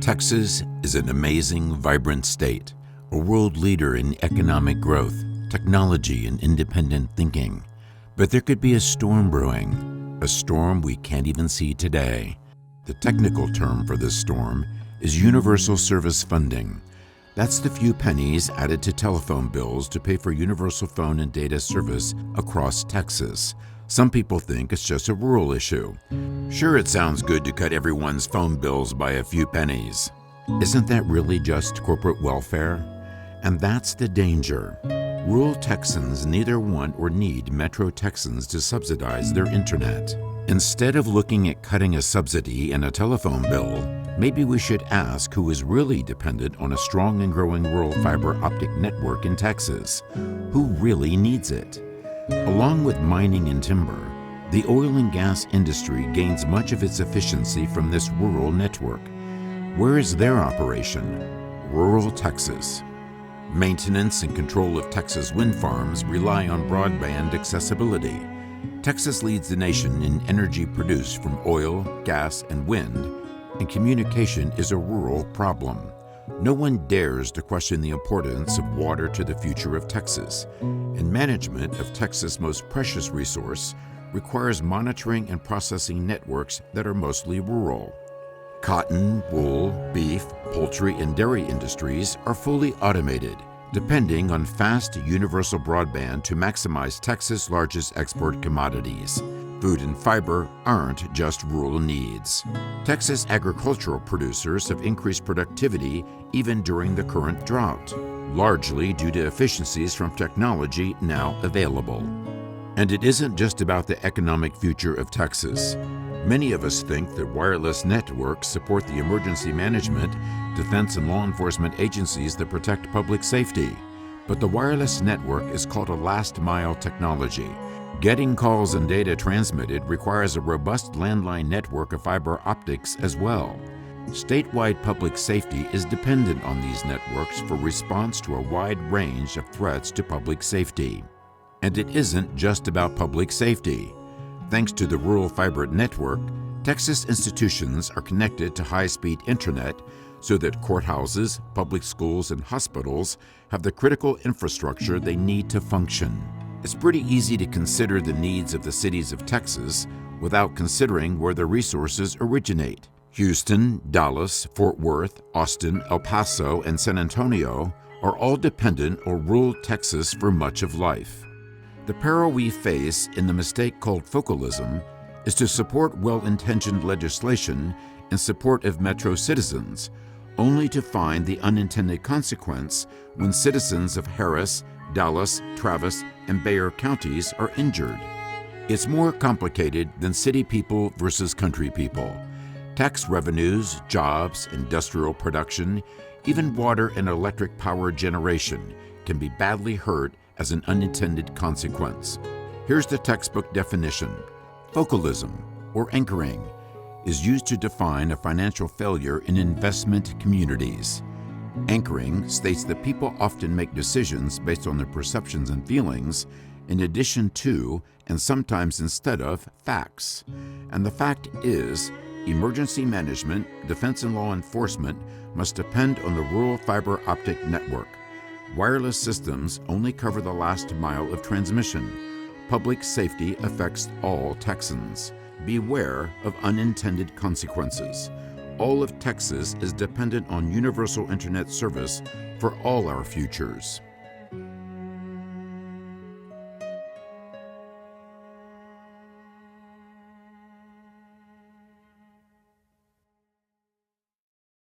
Texas is an amazing, vibrant state, a world leader in economic growth, technology, and independent thinking. But there could be a storm brewing, a storm we can't even see today. The technical term for this storm is universal service funding. That's the few pennies added to telephone bills to pay for universal phone and data service across Texas. Some people think it's just a rural issue. Sure, it sounds good to cut everyone's phone bills by a few pennies. Isn't that really just corporate welfare? And that's the danger. Rural Texans neither want or need Metro Texans to subsidize their internet. Instead of looking at cutting a subsidy and a telephone bill, maybe we should ask who is really dependent on a strong and growing rural fiber optic network in Texas. Who really needs it? Along with mining and timber, the oil and gas industry gains much of its efficiency from this rural network. Where is their operation? Rural Texas. Maintenance and control of Texas wind farms rely on broadband accessibility. Texas leads the nation in energy produced from oil, gas, and wind, and communication is a rural problem. No one dares to question the importance of water to the future of Texas, and management of Texas' most precious resource requires monitoring and processing networks that are mostly rural. Cotton, wool, beef, poultry, and dairy industries are fully automated, depending on fast universal broadband to maximize Texas' largest export commodities. Food and fiber aren't just rural needs. Texas agricultural producers have increased productivity even during the current drought, largely due to efficiencies from technology now available. And it isn't just about the economic future of Texas. Many of us think that wireless networks support the emergency management, defense, and law enforcement agencies that protect public safety. But the wireless network is called a last-mile technology. Getting calls and data transmitted requires a robust landline network of fiber optics as well. Statewide public safety is dependent on these networks for response to a wide range of threats to public safety. And it isn't just about public safety. Thanks to the rural fiber network, Texas institutions are connected to high-speed internet so that courthouses, public schools, and hospitals have the critical infrastructure they need to function. It's pretty easy to consider the needs of the cities of Texas without considering where the resources originate. Houston, Dallas, Fort Worth, Austin, El Paso, and San Antonio are all dependent on rural Texas for much of life. The peril we face in the mistake called focalism is to support well-intentioned legislation in support of Metro citizens, only to find the unintended consequence when citizens of Harris, Dallas, Travis, and Bexar counties are injured. It's more complicated than city people versus country people. Tax revenues, jobs, industrial production, even water and electric power generation can be badly hurt as an unintended consequence. Here's the textbook definition. Focalism, or anchoring, is used to define a financial failure in investment communities. Anchoring states that people often make decisions based on their perceptions and feelings in addition to, and sometimes instead of, facts. And the fact is, emergency management, defense, and law enforcement must depend on the rural fiber optic network. Wireless systems only cover the last mile of transmission. Public safety affects all Texans. Beware of unintended consequences. All of Texas is dependent on universal internet service for all our futures.